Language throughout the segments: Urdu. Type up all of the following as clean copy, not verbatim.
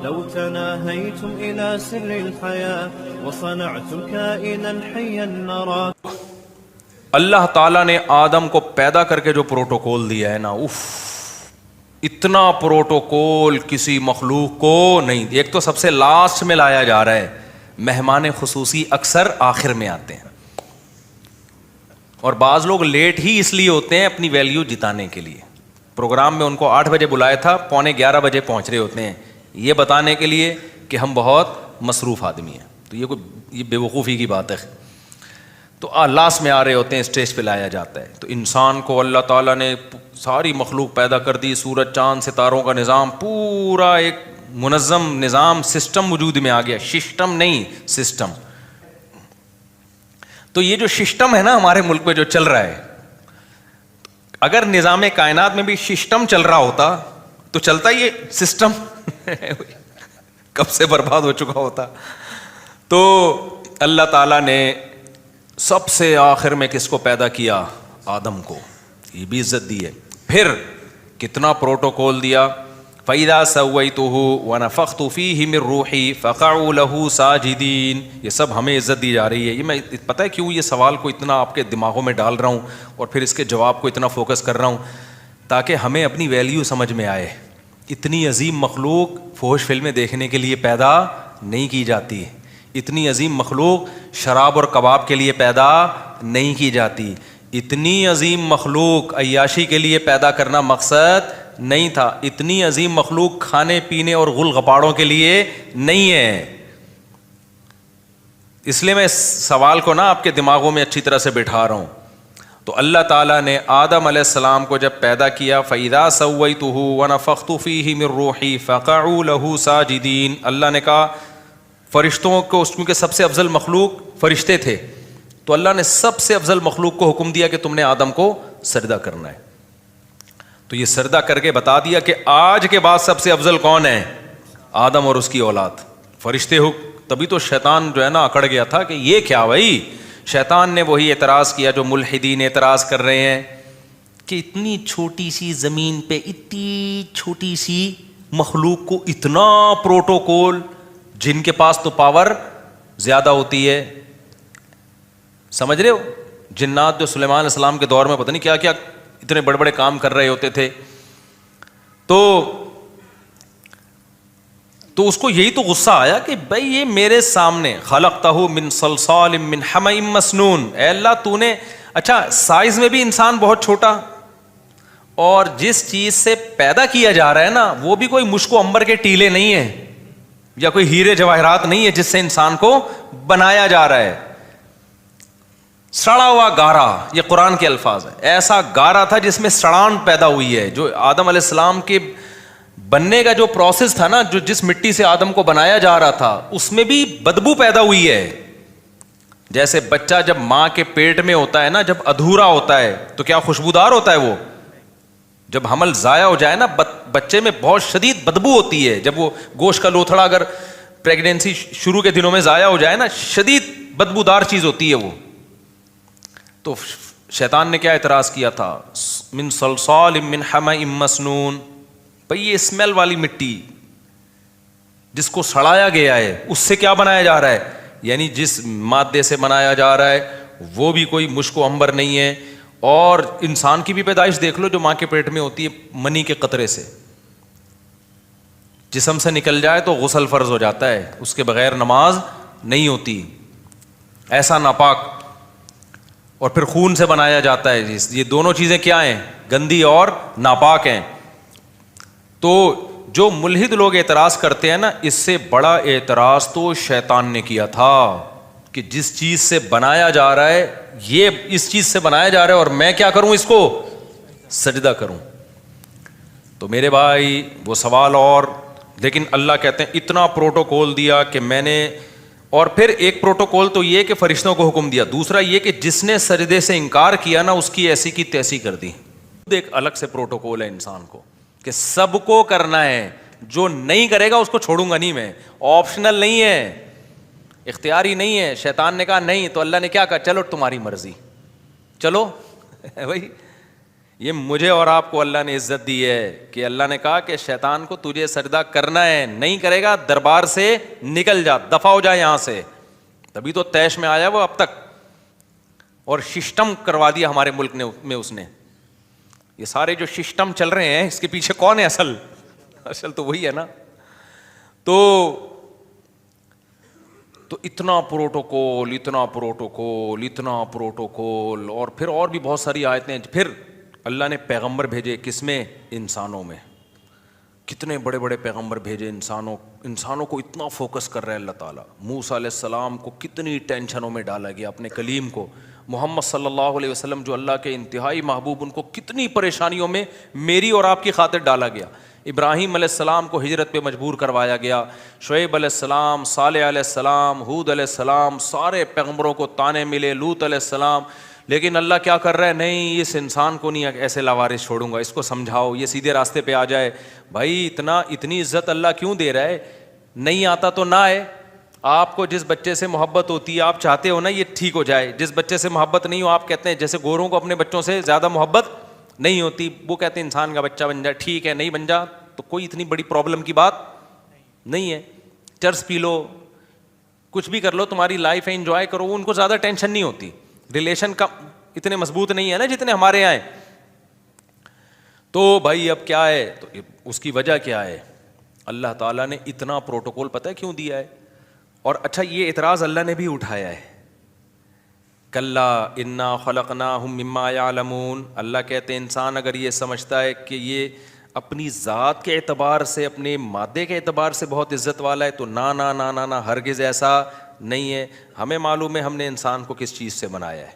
لو تناهيتم إلى سر الحياة وصنعتم كائنا حيا نرى. اللہ تعالیٰ نے آدم کو پیدا کر کے جو پروٹوکول دیا ہے نا، اتنا پروٹوکول کسی مخلوق کو نہیں. ایک تو سب سے لاسٹ میں لایا جا رہا ہے، مہمان خصوصی اکثر آخر میں آتے ہیں، اور بعض لوگ لیٹ ہی اس لیے ہوتے ہیں اپنی ویلیو جتانے کے لیے. پروگرام میں ان کو 8 بجے بلایا تھا، 11:15 بجے پہنچ رہے ہوتے ہیں، یہ بتانے کے لیے کہ ہم بہت مصروف آدمی ہیں. تو یہ بے وقوفی کی بات ہے. تو لاسٹ میں آ رہے ہوتے ہیں، اسٹیج پہ لایا جاتا ہے. تو انسان کو اللہ تعالیٰ نے ساری مخلوق پیدا کر دی، سورج چاند ستاروں کا نظام، پورا ایک منظم نظام سسٹم وجود میں آ گیا. سسٹم نہیں، سسٹم. تو یہ جو سسٹم ہے نا ہمارے ملک میں جو چل رہا ہے، اگر نظام کائنات میں بھی سسٹم چل رہا ہوتا تو چلتا یہ سسٹم کب سے برباد ہو چکا ہوتا. تو اللہ تعالیٰ نے سب سے آخر میں کس کو پیدا کیا؟ آدم کو. یہ بھی عزت دی ہے. پھر کتنا پروٹوکول دیا. فَإِذَا سَوَّيْتُهُ وَنَفَخْتُ فِيهِ مِن رُوحِي فَقَعُوا لَهُ سَاجِدِينَ. یہ سب ہمیں عزت دی جا رہی ہے. یہ میں پتہ ہے کیوں یہ سوال کو اتنا آپ کے دماغوں میں ڈال رہا ہوں اور پھر اس کے جواب کو اتنا فوکس کر رہا ہوں، تاکہ ہمیں اپنی ویلیو سمجھ میں آئے. اتنی عظیم مخلوق فحش فلمیں دیکھنے کے لیے پیدا نہیں کی جاتی. اتنی عظیم مخلوق شراب اور کباب کے لیے پیدا نہیں کی جاتی. اتنی عظیم مخلوق عیاشی کے لیے پیدا کرنا مقصد نہیں تھا. اتنی عظیم مخلوق کھانے پینے اور غل غپاڑوں کے لیے نہیں ہے. اس لیے میں اس سوال کو نا آپ کے دماغوں میں اچھی طرح سے بٹھا رہا ہوں. تو اللہ تعالیٰ نے آدم علیہ السلام کو جب پیدا کیا، فَإِذَا سَوَّيْتُهُ وَنَفَخْتُ فِيهِ مِن رُوحِي فَقَعُوا لَهُ سَاجِدِينَ. اللہ نے کہا فرشتوں کو، کیونکہ سب سے افضل مخلوق فرشتے تھے، تو اللہ نے سب سے افضل مخلوق کو حکم دیا کہ تم نے آدم کو سجدہ کرنا ہے. تو یہ سجدہ کر کے بتا دیا کہ آج کے بعد سب سے افضل کون ہے؟ آدم اور اس کی اولاد، فرشتے ہو. تبھی تو شیطان جو ہے نا اکڑ گیا تھا کہ یہ کیا بھائی. شیطان نے وہی اعتراض کیا جو ملحدین اعتراض کر رہے ہیں کہ اتنی چھوٹی سی زمین پہ اتنی چھوٹی سی مخلوق کو اتنا پروٹوکول، جن کے پاس تو پاور زیادہ ہوتی ہے. سمجھ رہے ہو؟ جنات جو سلیمان علیہ السلام کے دور میں پتہ نہیں کیا کیا اتنے بڑے بڑے کام کر رہے ہوتے تھے. تو اس کو یہی تو غصہ آیا کہ بھائی یہ میرے سامنے خلقتہ من صلصال من حمأ مسنون. اے اللہ تو نے، اچھا سائز میں بھی انسان بہت چھوٹا، اور جس چیز سے پیدا کیا جا رہا ہے نا وہ بھی کوئی مشک و عنبر کے ٹیلے نہیں ہیں یا کوئی ہیرے جواہرات نہیں ہے جس سے انسان کو بنایا جا رہا ہے. سڑا ہوا گارا، یہ قرآن کے الفاظ ہیں. ایسا گارا تھا جس میں سڑان پیدا ہوئی ہے. جو آدم علیہ السلام کے بننے کا جو پروسیس تھا نا، جو جس مٹی سے آدم کو بنایا جا رہا تھا، اس میں بھی بدبو پیدا ہوئی ہے. جیسے بچہ جب ماں کے پیٹ میں ہوتا ہے نا، جب ادھورا ہوتا ہے تو کیا خوشبودار ہوتا ہے وہ؟ جب حمل ضائع ہو جائے نا، بچے میں بہت شدید بدبو ہوتی ہے. جب وہ گوشت کا لوتھڑا اگر پریگنینسی شروع کے دنوں میں ضائع ہو جائے نا، شدید بدبودار چیز ہوتی ہے وہ. تو شیطان نے کیا اعتراض کیا تھا؟ من صلصال من حمأ مسنون. بھئی یہ اسمیل والی مٹی جس کو سڑایا گیا ہے، اس سے کیا بنایا جا رہا ہے؟ یعنی جس مادے سے بنایا جا رہا ہے وہ بھی کوئی مشک و عنبر نہیں ہے. اور انسان کی بھی پیدائش دیکھ لو جو ماں کے پیٹ میں ہوتی ہے، منی کے قطرے سے جسم سے نکل جائے تو غسل فرض ہو جاتا ہے، اس کے بغیر نماز نہیں ہوتی. ایسا ناپاک. اور پھر خون سے بنایا جاتا ہے. یہ دونوں چیزیں کیا ہیں؟ گندی اور ناپاک ہیں. تو جو ملحد لوگ اعتراض کرتے ہیں نا، اس سے بڑا اعتراض تو شیطان نے کیا تھا کہ جس چیز سے بنایا جا رہا ہے، یہ اس چیز سے بنایا جا رہا ہے اور میں کیا کروں؟ اس کو سجدہ کروں. تو میرے بھائی وہ سوال. اور لیکن اللہ کہتے ہیں اتنا پروٹوکول دیا کہ میں نے. اور پھر ایک پروٹوکول تو یہ کہ فرشتوں کو حکم دیا، دوسرا یہ کہ جس نے سجدے سے انکار کیا نا اس کی ایسی کی تیسی کر دی. ایک الگ سے پروٹوکول ہے انسان کو کہ سب کو کرنا ہے، جو نہیں کرے گا اس کو چھوڑوں گا نہیں میں. آپشنل نہیں ہے، اختیاری نہیں ہے. شیطان نے کہا نہیں، تو اللہ نے کیا کہا؟ چلو تمہاری مرضی، چلو بھائی. یہ مجھے اور آپ کو اللہ نے عزت دی ہے کہ اللہ نے کہا کہ شیطان کو تجھے سجدہ کرنا ہے, نہیں کرے گا دربار سے نکل جا, دفع ہو جا یہاں سے. تبھی تو طیش میں آیا وہ اب تک, اور سسٹم کروا دیا ہمارے ملک میں اس نے. یہ سارے جو سسٹم چل رہے ہیں اس کے پیچھے کون ہے اصل تو وہی ہے نا. تو اتنا پروٹوکول اتنا پروٹوکول اتنا پروٹوکول, اور پھر اور بھی بہت ساری آیتیں. پھر اللہ نے پیغمبر بھیجے کس میں؟ انسانوں میں. کتنے بڑے بڑے پیغمبر بھیجے انسانوں کو اتنا فوکس کر رہے ہیں اللہ تعالیٰ. موسیٰ علیہ السلام کو کتنی ٹینشنوں میں ڈالا گیا, اپنے کلیم کو. محمد صلی اللہ علیہ وسلم جو اللہ کے انتہائی محبوب, ان کو کتنی پریشانیوں میں میری اور آپ کی خاطر ڈالا گیا. ابراہیم علیہ السلام کو ہجرت پہ مجبور کروایا گیا, شعیب علیہ السلام, صالح علیہ السلام, ہود علیہ السلام, سارے پیغمبروں کو تانے ملے, لوط علیہ السلام. لیکن اللہ کیا کر رہا ہے؟ نہیں, اس انسان کو نہیں ایسے لاوارث چھوڑوں گا, اس کو سمجھاؤ یہ سیدھے راستے پہ آ جائے. بھائی اتنی عزت اللہ کیوں دے رہا ہے؟ نہیں آتا تو نہ آئے. آپ کو جس بچے سے محبت ہوتی ہے آپ چاہتے ہو نا یہ ٹھیک ہو جائے, جس بچے سے محبت نہیں ہو آپ کہتے ہیں, جیسے گوروں کو اپنے بچوں سے زیادہ محبت نہیں ہوتی, وہ کہتے ہیں انسان کا بچہ بن جائے, ٹھیک ہے نہیں بن جا تو کوئی اتنی بڑی پرابلم کی بات نہیں ہے. چرس پی لو, کچھ بھی کر لو, تمہاری لائف ہے, انجوائے کرو, ان کو زیادہ ٹینشن نہیں ہوتی. ریلیشن کا اتنے مضبوط نہیں ہے نا جتنے ہمارے یہاں ہیں. تو بھائی اب کیا ہے, تو اس کی وجہ کیا ہے؟ اللہ تعالیٰ نے اتنا پروٹوکول پتہ ہے کیوں دیا ہے؟ اور اچھا یہ اعتراض اللہ نے بھی اٹھایا ہے, کلا انا خلقناہم مما یعلمون. اللہ کہتے ہیں انسان اگر یہ سمجھتا ہے کہ یہ اپنی ذات کے اعتبار سے, اپنے مادے کے اعتبار سے بہت عزت والا ہے, تو نا نا نا نا نا, ہرگز ایسا نہیں ہے. ہمیں معلوم ہے ہم نے انسان کو کس چیز سے بنایا ہے,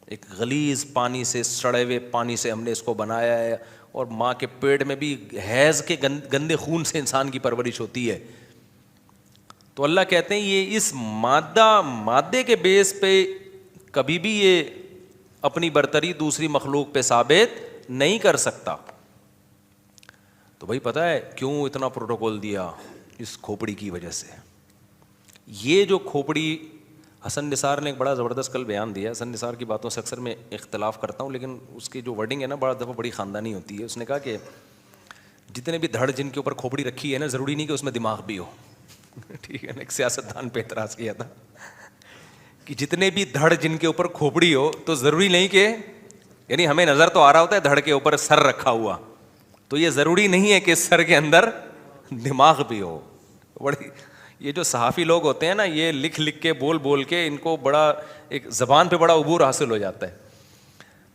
ایک غلیظ پانی سے, سڑے ہوئے پانی سے ہم نے اس کو بنایا ہے, اور ماں کے پیٹ میں بھی حیض کے گندے خون سے انسان کی پرورش ہوتی ہے. تو اللہ کہتے ہیں یہ اس مادے کے بیس پہ کبھی بھی یہ اپنی برتری دوسری مخلوق پہ ثابت نہیں کر سکتا. تو بھائی پتہ ہے کیوں اتنا پروٹوکول دیا؟ اس کھوپڑی کی وجہ سے. یہ جو کھوپڑی, حسن نثار نے ایک بڑا زبردست کل بیان دیا. حسن نثار کی باتوں سے اکثر میں اختلاف کرتا ہوں, لیکن اس کی جو ورڈنگ ہے نا بڑا دفعہ بڑی خاندانی ہوتی ہے. اس نے کہا کہ جتنے بھی دھڑ جن کے اوپر کھوپڑی رکھی ہے نا, ضروری نہیں کہ اس میں دماغ بھی ہو. ٹھیک ہے نا, ایک سیاستدان پہ اعتراض کیا تھا کہ جتنے بھی دھڑ جن کے اوپر کھوپڑی ہو تو ضروری نہیں کہ, یعنی ہمیں نظر تو آ رہا ہوتا ہے دھڑ کے اوپر سر رکھا ہوا, تو یہ ضروری نہیں ہے کہ سر کے اندر دماغ بھی ہو. بڑی یہ جو صحافی لوگ ہوتے ہیں نا, یہ لکھ لکھ کے بول بول کے ان کو بڑا ایک زبان پہ بڑا عبور حاصل ہو جاتا ہے.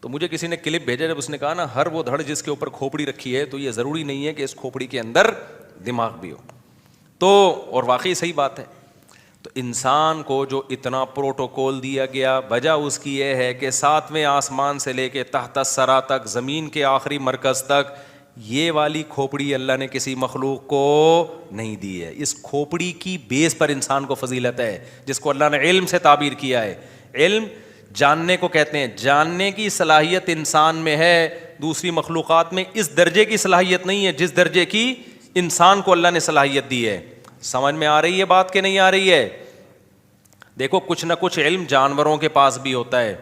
تو مجھے کسی نے کلپ بھیجا, جب اس نے کہا نا ہر وہ دھڑ جس کے اوپر کھوپڑی رکھی ہے تو یہ ضروری نہیں ہے کہ اس کھوپڑی کے اندر دماغ بھی ہو. تو اور واقعی صحیح بات ہے. تو انسان کو جو اتنا پروٹوکول دیا گیا, وجہ اس کی یہ ہے کہ 7ویں آسمان سے لے کے تحت الثری تک, زمین کے آخری مرکز تک, یہ والی کھوپڑی اللہ نے کسی مخلوق کو نہیں دی ہے. اس کھوپڑی کی بیس پر انسان کو فضیلت ہے, جس کو اللہ نے علم سے تعبیر کیا ہے. علم جاننے کو کہتے ہیں, جاننے کی صلاحیت انسان میں ہے, دوسری مخلوقات میں اس درجے کی صلاحیت نہیں ہے جس درجے کی انسان کو اللہ نے صلاحیت دی ہے. سمجھ میں آ رہی ہے بات کہ نہیں آ رہی ہے؟ دیکھو کچھ نہ کچھ علم جانوروں کے پاس بھی ہوتا ہے.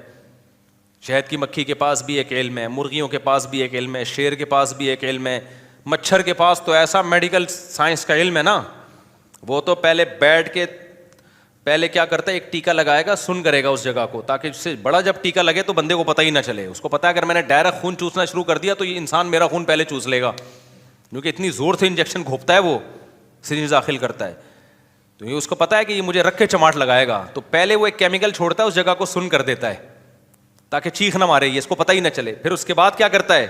شہد کی مکھی کے پاس بھی ایک علم ہے, مرغیوں کے پاس بھی ایک علم ہے, شیر کے پاس بھی ایک علم ہے, مچھر کے پاس تو ایسا میڈیکل سائنس کا علم ہے نا, وہ تو پہلے بیٹھ کے پہلے کیا کرتا ہے, ایک ٹیکا لگائے گا, سن کرے گا اس جگہ کو, تاکہ اس سے بڑا جب ٹیکا لگے تو بندے کو پتہ ہی نہ چلے. اس کو پتا ہے اگر میں نے ڈائریکٹ خون چوسنا شروع کر دیا تو یہ انسان میرا خون پہلے چوس لے گا, کیونکہ اتنی زور سے انجیکشن گھوپتا ہے, وہ سرنج داخل کرتا ہے. تو یہ اس کو پتا ہے کہ یہ مجھے رکھ کے چماٹ لگائے گا, تو پہلے وہ ایک کیمیکل چھوڑتا ہے, اس جگہ کو سن کر دیتا ہے تاکہ چیخ نہ مارے, یہ اس کو پتہ ہی نہ چلے. پھر اس کے بعد کیا کرتا ہے,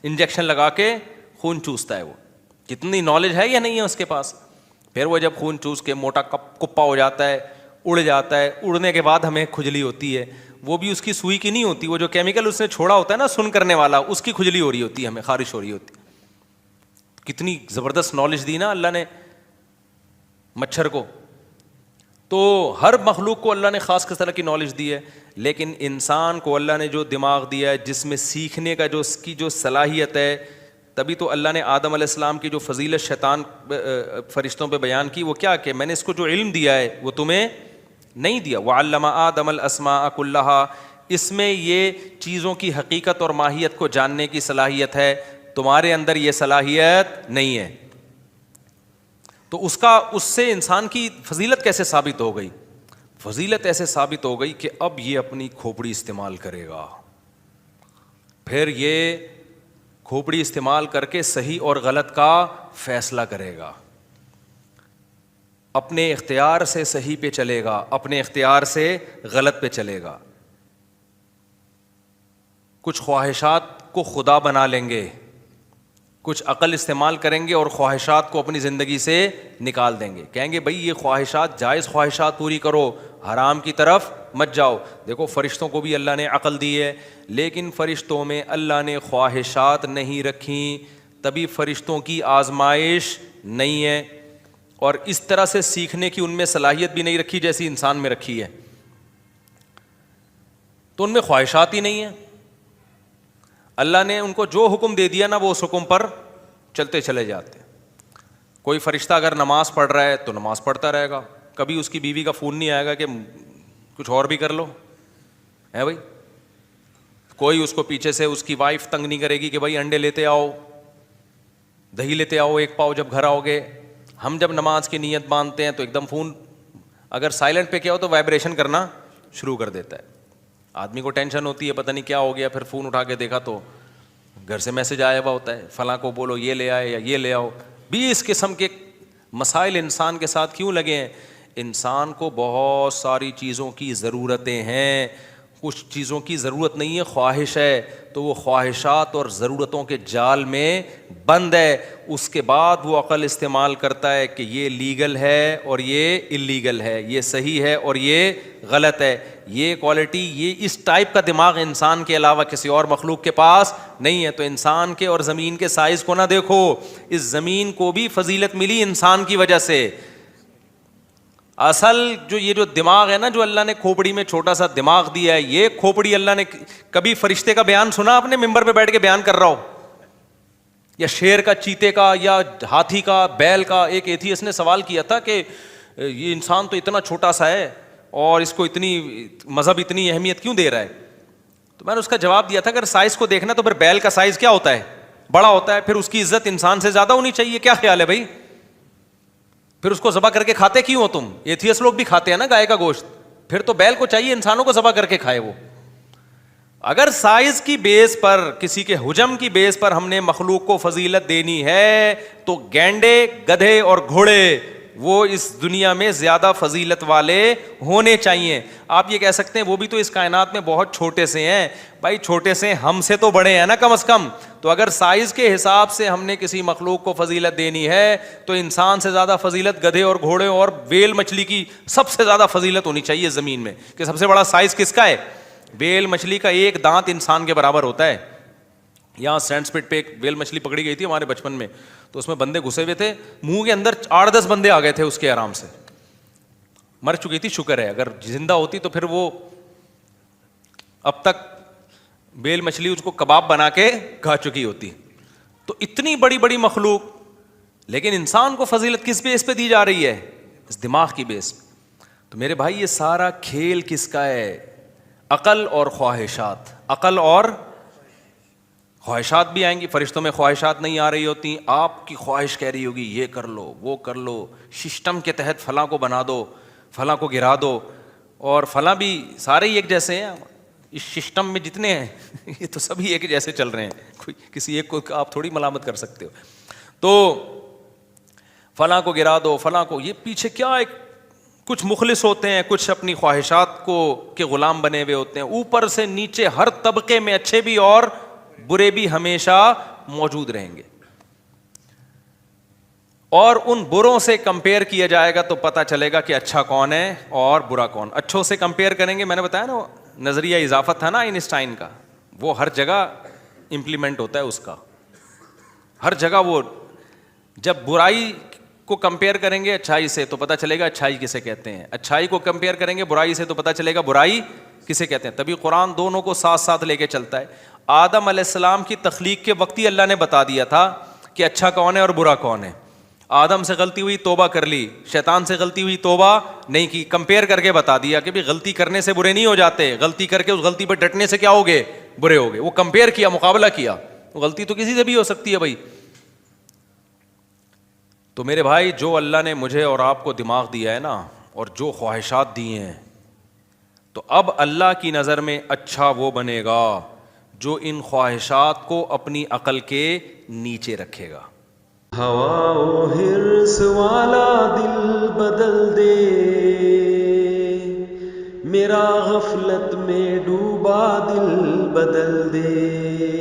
انجیکشن لگا کے خون چوستا ہے. وہ کتنی نالج ہے یا نہیں ہے اس کے پاس. پھر وہ جب خون چوس کے موٹا کپا ہو جاتا ہے, اڑ جاتا ہے, اڑنے کے بعد ہمیں کھجلی ہوتی ہے, وہ بھی اس کی سوئی کی نہیں ہوتی, وہ جو کیمیکل اس نے چھوڑا ہوتا ہے نا سن کرنے والا, اس کی کھجلی ہو رہی ہوتی ہے, ہمیں خارش ہو رہی ہوتی. کتنی زبردست نالج دی نا اللہ نے مچھر کو. تو ہر مخلوق کو اللہ نے خاص کس طرح کی نالج دی ہے, لیکن انسان کو اللہ نے جو دماغ دیا ہے, جس میں سیکھنے کا جو اس کی جو صلاحیت ہے, تبھی تو اللہ نے آدم علیہ السلام کی جو فضیلت شیطان فرشتوں پہ بیان کی, وہ کیا کہ میں نے اس کو جو علم دیا ہے وہ تمہیں نہیں دیا. وعلم آدم الاسماء کلھا, اس میں یہ چیزوں کی حقیقت اور ماہیت کو جاننے کی صلاحیت ہے، تمہارے اندر یہ صلاحیت نہیں ہے. تو اس سے انسان کی فضیلت کیسے ثابت ہو گئی؟ فضیلت ایسے ثابت ہو گئی کہ اب یہ اپنی کھوپڑی استعمال کرے گا، پھر یہ کھوپڑی استعمال کر کے صحیح اور غلط کا فیصلہ کرے گا، اپنے اختیار سے صحیح پہ چلے گا، اپنے اختیار سے غلط پہ چلے گا. کچھ خواہشات کو خدا بنا لیں گے، کچھ عقل استعمال کریں گے اور خواہشات کو اپنی زندگی سے نکال دیں گے. کہیں گے بھائی یہ خواہشات جائز خواہشات پوری کرو، حرام کی طرف مت جاؤ. دیکھو فرشتوں کو بھی اللہ نے عقل دی ہے، لیکن فرشتوں میں اللہ نے خواہشات نہیں رکھیں، تبھی فرشتوں کی آزمائش نہیں ہے، اور اس طرح سے سیکھنے کی ان میں صلاحیت بھی نہیں رکھی جیسی انسان میں رکھی ہے. تو ان میں خواہشات ہی نہیں ہیں. اللہ نے ان کو جو حکم دے دیا نا وہ اس حکم پر چلتے چلے جاتے. کوئی فرشتہ اگر نماز پڑھ رہا ہے تو نماز پڑھتا رہے گا، کبھی اس کی بیوی کا فون نہیں آئے گا کہ کچھ اور بھی کر لو، ہے بھائی. کوئی اس کو پیچھے سے اس کی وائف تنگ نہیں کرے گی کہ بھائی انڈے لیتے آؤ، دہی لیتے آؤ ایک پاؤ جب گھر آؤ گے. ہم جب نماز کی نیت باندھتے ہیں تو ایک دم فون اگر سائلنٹ پہ کیا ہو تو وائبریشن کرنا شروع کر دیتا ہے. آدمی کو ٹینشن ہوتی ہے پتہ نہیں کیا ہو گیا، پھر فون اٹھا کے دیکھا تو گھر سے میسج آیا ہوا ہوتا ہے، فلاں کو بولو یہ لے آئے یا یہ لے آؤ. 20 قسم کے مسائل انسان کے ساتھ کیوں لگے ہیں؟ انسان کو بہت ساری چیزوں کی ضرورتیں ہیں، کچھ چیزوں کی ضرورت نہیں ہے، خواہش ہے، تو وہ خواہشات اور ضرورتوں کے جال میں بند ہے. اس کے بعد وہ عقل استعمال کرتا ہے کہ یہ لیگل ہے اور یہ اللیگل ہے، یہ صحیح ہے اور یہ غلط ہے. یہ کوالٹی، یہ اس ٹائپ کا دماغ انسان کے علاوہ کسی اور مخلوق کے پاس نہیں ہے. تو انسان کے اور زمین کے سائز کو نہ دیکھو، اس زمین کو بھی فضیلت ملی انسان کی وجہ سے. اصل یہ جو دماغ ہے نا، جو اللہ نے کھوپڑی میں چھوٹا سا دماغ دیا ہے، یہ کھوپڑی اللہ نے کبھی فرشتے کا بیان سنا آپ نے ممبر پہ بیٹھ کے بیان کر رہا ہو، یا شیر کا، چیتے کا، یا ہاتھی کا، بیل کا؟ ایک ایتھیسٹ نے سوال کیا تھا کہ یہ انسان تو اتنا چھوٹا سا ہے اور اس کو اتنی مذہب اتنی اہمیت کیوں دے رہا ہے؟ تو میں نے اس کا جواب دیا تھا اگر سائز کو دیکھنا تو پھر بیل کا سائز کیا ہوتا ہے؟ بڑا ہوتا ہے. پھر اس کی عزت انسان سے زیادہ ہونی چاہیے. کیا خیال ہے بھائی؟ پھر اس کو ذبح کر کے کھاتے کیوں ہو تم؟ ایتھیسٹ لوگ بھی کھاتے ہیں نا گائے کا گوشت. پھر تو بیل کو چاہیے انسانوں کو ذبح کر کے کھائے وہ. اگر سائز کی بیس پر، کسی کے حجم کی بیس پر ہم نے مخلوق کو فضیلت دینی ہے تو گینڈے، گدھے اور گھوڑے وہ اس دنیا میں زیادہ فضیلت والے ہونے چاہیے. آپ یہ کہہ سکتے ہیں وہ بھی تو اس کائنات میں بہت چھوٹے سے ہیں. بھائی چھوٹے سے ہم سے تو بڑے ہیں نا کم از کم. تو اگر سائز کے حساب سے ہم نے کسی مخلوق کو فضیلت دینی ہے تو انسان سے زیادہ فضیلت گدھے اور گھوڑے اور ویل مچھلی کی سب سے زیادہ فضیلت ہونی چاہیے زمین میں. کہ سب سے بڑا سائز کس کا ہے؟ ویل مچھلی کا ایک دانت انسان کے برابر ہوتا ہے. یہاں سینڈ سپٹ پہ ایک ویل مچھلی پکڑی گئی تھی ہمارے بچپن میں، تو اس میں بندے گھسے ہوئے تھے، منہ کے اندر 8-10 بندے آ گئے تھے اس کے آرام سے. مر چکی تھی، شکر ہے، اگر زندہ ہوتی تو پھر وہ اب تک ویل مچھلی اس کو کباب بنا کے کھا چکی ہوتی. تو اتنی بڑی بڑی مخلوق، لیکن انسان کو فضیلت کس بیس پہ دی جا رہی ہے؟ اس دماغ کی بیس. تو میرے بھائی یہ سارا کھیل کس کا ہے؟ عقل اور خواہشات. عقل اور خواہشات بھی آئیں گی. فرشتوں میں خواہشات نہیں آ رہی ہوتی، آپ کی خواہش کہہ رہی ہوگی یہ کر لو وہ کر لو، سسٹم کے تحت فلاں کو بنا دو، فلاں کو گرا دو. اور فلاں بھی سارے ہی ایک جیسے ہیں اس سسٹم میں جتنے ہیں یہ تو سبھی ایک جیسے چل رہے ہیں، کوئی کسی ایک کو آپ تھوڑی ملامت کر سکتے ہو. تو فلاں کو گرا دو، فلاں کو، یہ پیچھے کیا ایک کچھ مخلص ہوتے ہیں، کچھ اپنی خواہشات کو کے غلام بنے ہوئے ہوتے ہیں. اوپر سے نیچے ہر طبقے میں اچھے بھی اور برے بھی ہمیشہ موجود رہیں گے. اور ان بروں سے کمپیئر کیا جائے گا تو پتہ چلے گا کہ اچھا کون ہے اور برا کون. اچھوں سے کمپیئر کریں گے، میں نے بتایا نا نظریہ اضافت تھا نا آئنسٹائن کا، وہ ہر جگہ امپلیمنٹ ہوتا ہے اس کا. ہر جگہ وہ جب برائی کو کمپیئر کریں گے اچھائی سے تو پتہ چلے گا اچھائی کسے کہتے ہیں، اچھائی کو کمپیئر کریں گے برائی سے تو پتہ چلے گا برائی کسے کہتے ہیں. تبھی قرآن دونوں کو ساتھ ساتھ لے کے چلتا ہے. آدم علیہ السلام کی تخلیق کے وقت ہی اللہ نے بتا دیا تھا کہ اچھا کون ہے اور برا کون ہے. آدم سے غلطی ہوئی توبہ کر لی, شیطان سے غلطی ہوئی توبہ نہیں کی, کمپیئر کر کے بتا دیا کہ بھی غلطی کرنے سے برے نہیں ہو جاتے, غلطی کر کے اس غلطی پہ ڈٹنے سے کیا ہوگے, برے ہوگے. وہ کمپیئر کیا, مقابلہ کیا. غلطی تو کسی سے بھی ہو سکتی ہے بھائی. تو میرے بھائی, جو اللہ نے مجھے اور آپ کو دماغ دیا ہے نا, اور جو خواہشات دی ہیں, تو اب اللہ کی نظر میں اچھا وہ بنے گا جو ان خواہشات کو اپنی عقل کے نیچے رکھے گا. ہوا و حرص والا دل بدل دے, میرا غفلت میں ڈوبا دل بدل دے.